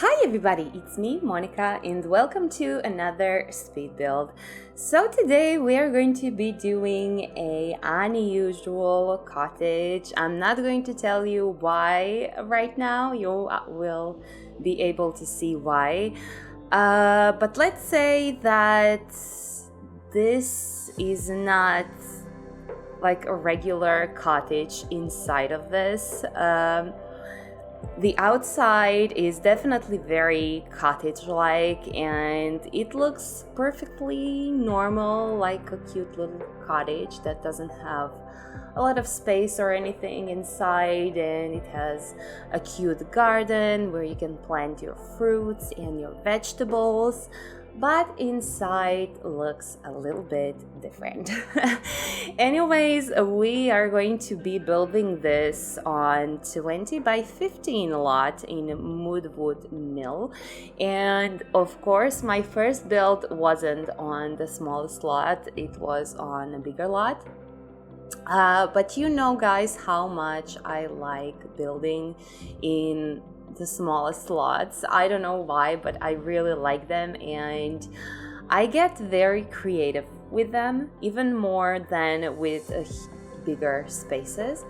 Hi everybody, it's me, Monica, and welcome to another speed build. So today we are going to be doing a unusual cottage. I'm not going to tell you why right now, you will be able to see why. But let's say that this is not like a regular cottage inside of this. The outside is definitely very cottage-like, and it looks perfectly normal, like a cute little cottage that doesn't have a lot of space or anything inside, and it has a cute garden where you can plant your fruits and your vegetables. But inside looks a little bit different. Anyways, we are going to be building this on 20 by 15 lot in Moonwood Mill. And of course, my first build wasn't on the smallest lot, it was on a bigger lot. But you know, guys, how much I like building in the smallest lots. I don't know why, but I really like them, and I get very creative with them, even more than with bigger spaces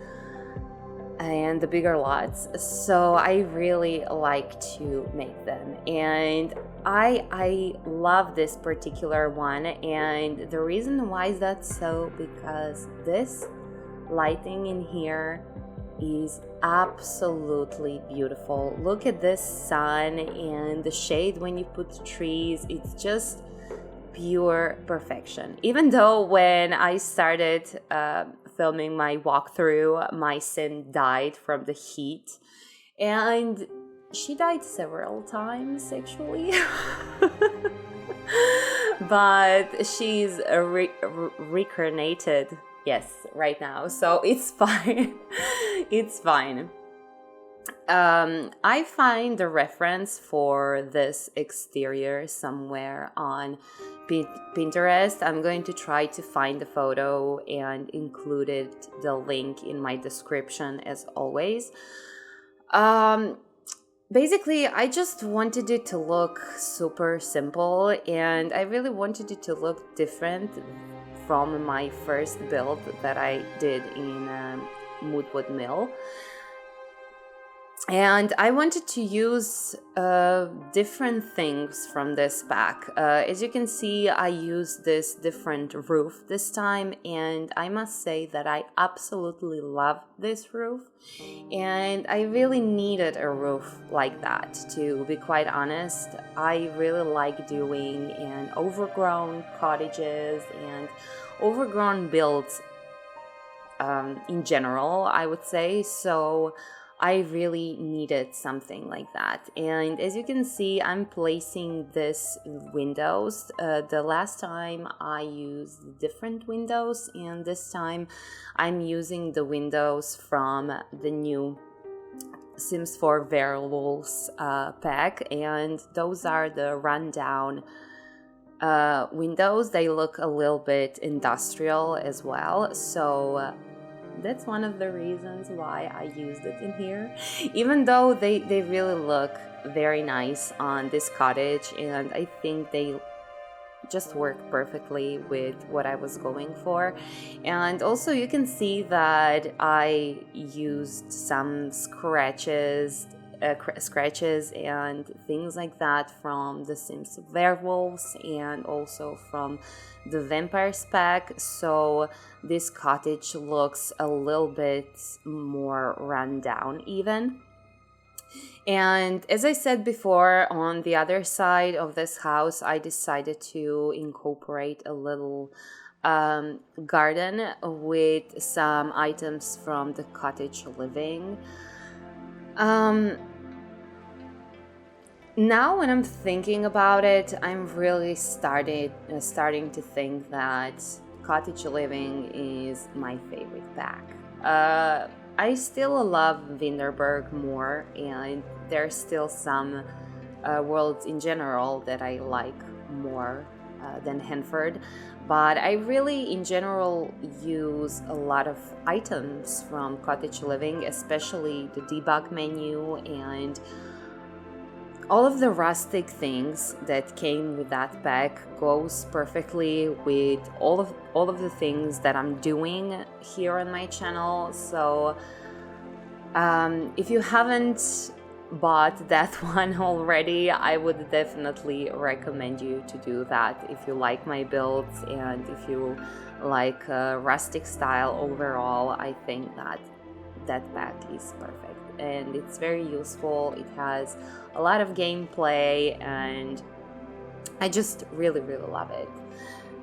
and the bigger lots. So I really like to make them, and I love this particular one. And the reason why is that so, because this lighting in here is absolutely beautiful. Look at this sun and the shade when you put trees. It's just pure perfection. Even though when I started filming my walkthrough, my Sim died from the heat, and she died several times actually. But she's reincarnated, yes, right now, so it's fine. It's fine. I find the reference for this exterior somewhere on Pinterest. I'm going to try to find the photo and included the link in my description as always. Basically, I just wanted it to look super simple, and I really wanted it to look different from my first build that I did in Moonwood Mill. And I wanted to use different things from this pack. As you can see, I used this different roof this time, and I must say that I absolutely love this roof. And I really needed a roof like that, to be quite honest. I really like doing overgrown cottages and overgrown builds in general, I would say. So I really needed something like that. And as you can see, I'm placing this windows. The last time I used different windows, and this time I'm using the windows from the new Sims 4 Werewolves pack, and those are the rundown windows. They look a little bit industrial as well, so that's one of the reasons why I used it in here, even though they really look very nice on this cottage, and I think they just work perfectly with what I was going for. And also you can see that I used some scratches and things like that from the Sims Werewolves and also from the Vampires pack, so this cottage looks a little bit more run down even. And as I said before, on the other side of this house, I decided to incorporate a little garden with some items from the cottage living. Now when I'm thinking about it, I'm really starting to think that cottage living is my favorite pack. I still love Winterberg more, and there's still some worlds in general that I like more than Hanford, but I really in general use a lot of items from cottage living, especially the debug menu and all of the rustic things that came with that pack goes perfectly with all of the things that I'm doing here on my channel. So if you haven't bought that one already, I would definitely recommend you to do that if you like my builds and if you like rustic style overall. I think that that pack is perfect and it's very useful. It has a lot of gameplay and I just really love it.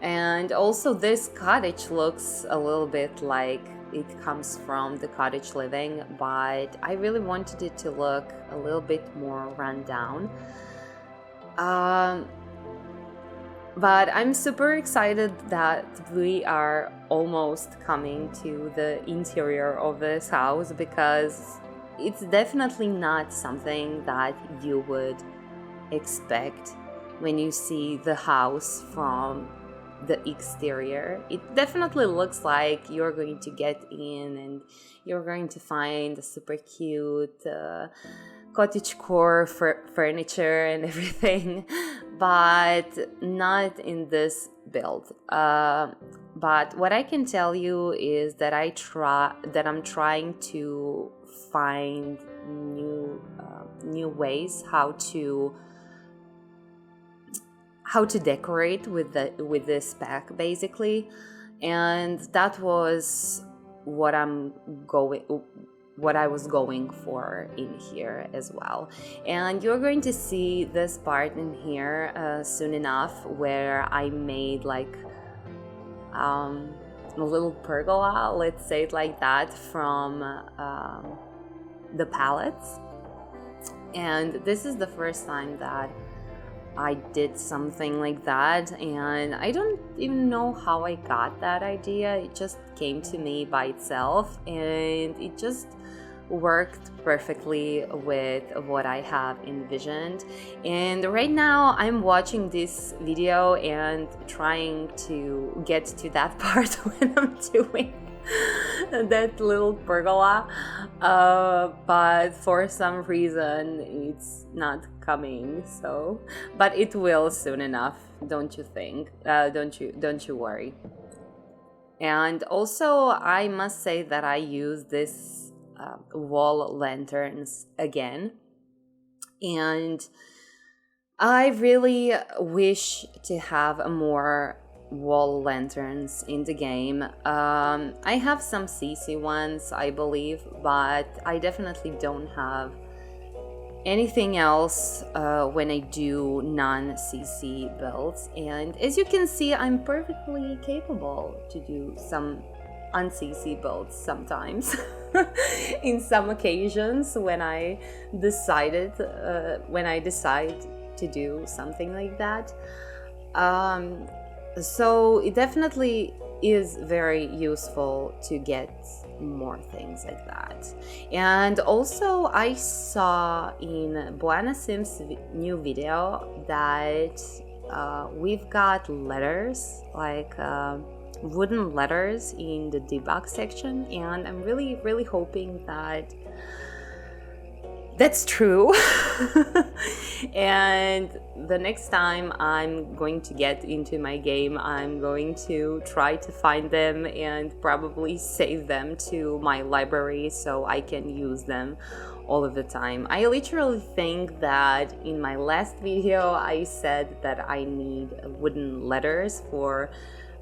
And also this cottage looks a little bit like it comes from the cottage living, but I really wanted it to look a little bit more run down. But I'm super excited that we are almost coming to the interior of this house, because it's definitely not something that you would expect when you see the house from the exterior. It definitely looks like you're going to get in and you're going to find a super cute cottagecore furniture and everything, but not in this build. But what I can tell you is that I'm trying to find new ways how to decorate with this pack, basically. And that was what I was going for in here as well. And you're going to see this part in here soon enough, where I made like a little pergola, let's say it like that, from the pallets. And this is the first time that I did something like that, and I don't even know how I got that idea. It just came to me by itself, and it just worked perfectly with what I have envisioned. And right now I'm watching this video and trying to get to that part when I'm doing that little pergola, but for some reason it's not coming. So, but it will soon enough, don't you think? Don't you worry. And also I must say that I use this wall lanterns again, and I really wish to have more wall lanterns in the game. I have some CC ones, I believe, but I definitely don't have anything else when I do non-CC builds. And as you can see, I'm perfectly capable to do some un-CC builds sometimes in some occasions when I decide to do something like that. So it definitely is very useful to get more things like that. And also I saw in Buena Sims new video that we've got letters, like wooden letters in the debug section, and I'm really hoping that that's true. And the next time I'm going to get into my game, I'm going to try to find them and probably save them to my library so I can use them all of the time. I literally think that in my last video I said that I need wooden letters for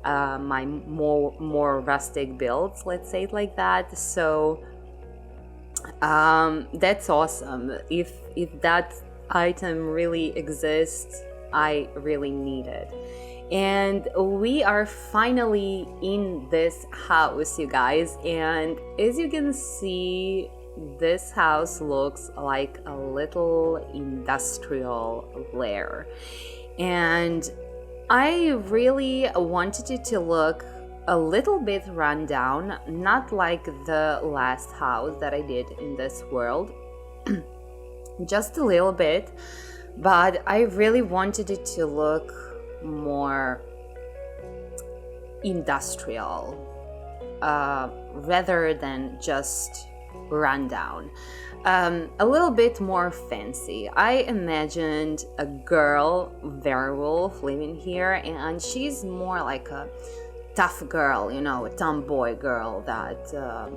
my more rustic builds, let's say it like that. So that's awesome. If that item really exists, I really need it. And we are finally in this house, you guys, and as you can see, this house looks like a little industrial lair, and I really wanted it to look a little bit run down, not like the last house that I did in this world, just a little bit, but I really wanted it to look more industrial rather than just run down. A little bit more fancy. I imagined a girl werewolf living here, and she's more like a tough girl, you know, a tomboy girl that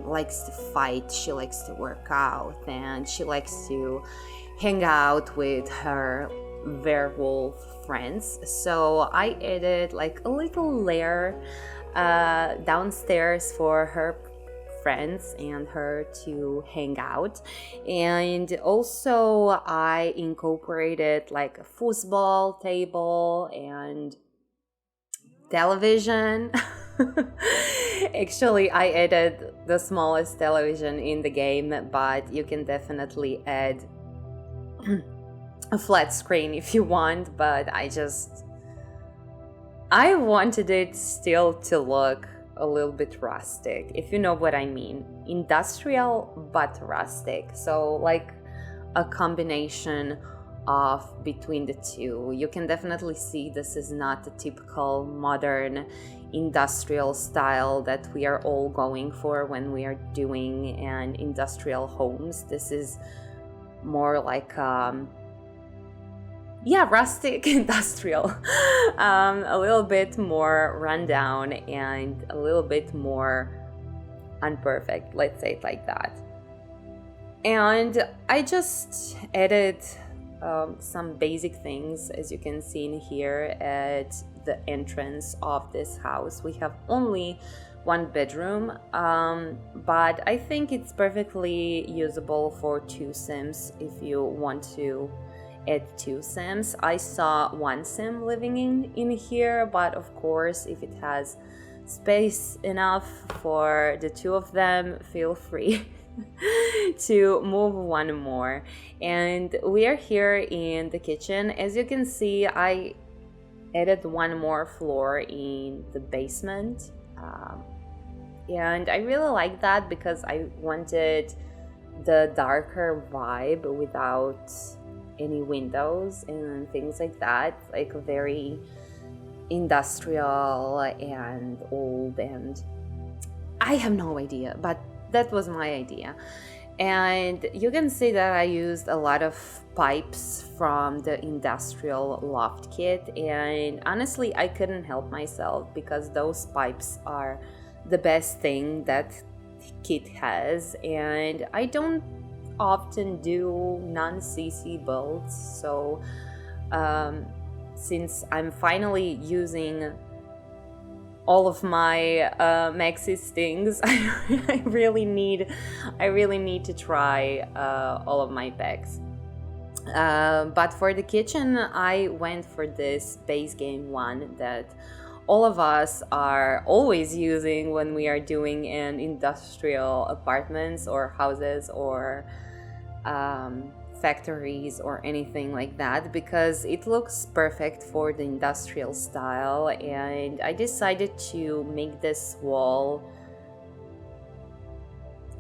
likes to fight, she likes to work out, and she likes to hang out with her werewolf friends. So I added like a little layer downstairs for her friends and her to hang out. And also I incorporated like a foosball table and television. Actually, I added the smallest television in the game, but you can definitely add a flat screen if you want. But I wanted it still to look a little bit rustic, if you know what I mean. Industrial but rustic. So like a combination of between the two. You can definitely see this is not the typical modern industrial style that we are all going for when we are doing an industrial homes. This is more like rustic industrial, a little bit more rundown and a little bit more unperfect, let's say it like that. And I just added some basic things, as you can see in here at the entrance of this house. We have only one bedroom, but I think it's perfectly usable for 2 Sims if you want to add 2 Sims. I saw 1 Sim living in here, but of course if it has space enough for the 2 of them, feel free to move 1 more. And we are here in the kitchen. As you can see, I added 1 more floor in the basement, and I really like that because I wanted the darker vibe without any windows and things like that, like very industrial and old, and I have no idea, but that was my idea. And you can see that I used a lot of pipes from the industrial loft kit, and honestly I couldn't help myself because those pipes are the best thing that kit has, and I don't often do non-CC builds, so since I'm finally using all of my maxi stings, I really need to try all of my packs. But for the kitchen, I went for this base game one that all of us are always using when we are doing an industrial apartments or houses or factories or anything like that, because it looks perfect for the industrial style. And I decided to make this wall,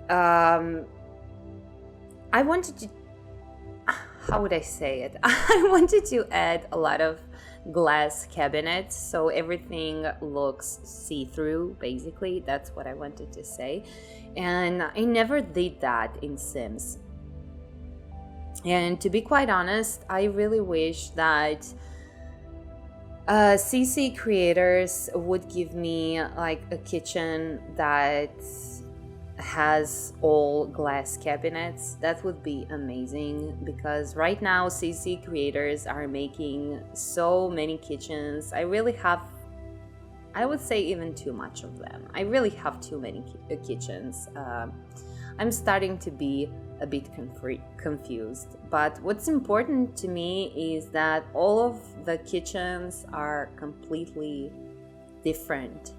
I wanted to, how would I say it? I wanted to add a lot of glass cabinets so everything looks see-through, basically. That's what I wanted to say, and I never did that in Sims. And to be quite honest, I really wish that CC creators would give me like a kitchen that has all glass cabinets. That would be amazing, because right now CC creators are making so many kitchens. I would say even too much of them. I really have too many kitchens. I'm starting to be a bit confused. But what's important to me is that all of the kitchens are completely different.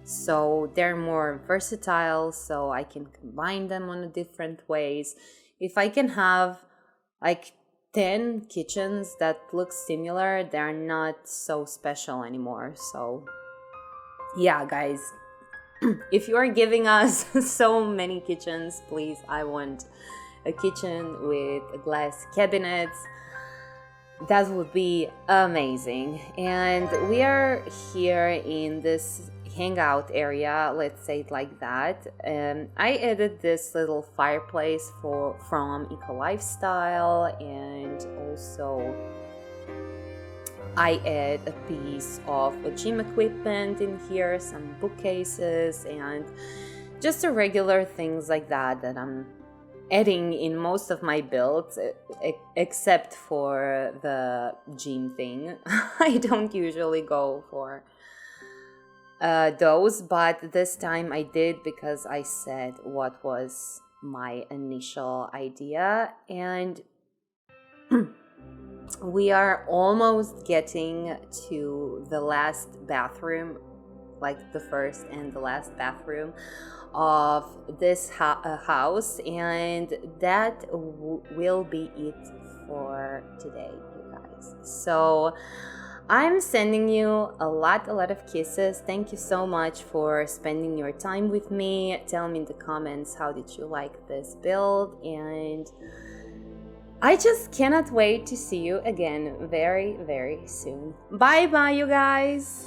So they're more versatile, so I can combine them on different ways. If I can have like 10 kitchens that look similar, they're not so special anymore. So yeah, guys, if you are giving us so many kitchens, please, I want a kitchen with glass cabinets. That would be amazing. And we are here in this hangout area, let's say it like that. I added this little fireplace from Eco Lifestyle, and also I add a piece of gym equipment in here, some bookcases, and just the regular things like that I'm adding in most of my builds, except for the gym thing. I don't usually go for those, but this time I did because I said what was my initial idea, and we are almost getting to the last bathroom, like the first and the last bathroom of this house, and that will be it for today, you guys. So I'm sending you a lot of kisses. Thank you so much for spending your time with me. Tell me in the comments, how did you like this build? And I just cannot wait to see you again very, very soon. Bye bye, you guys.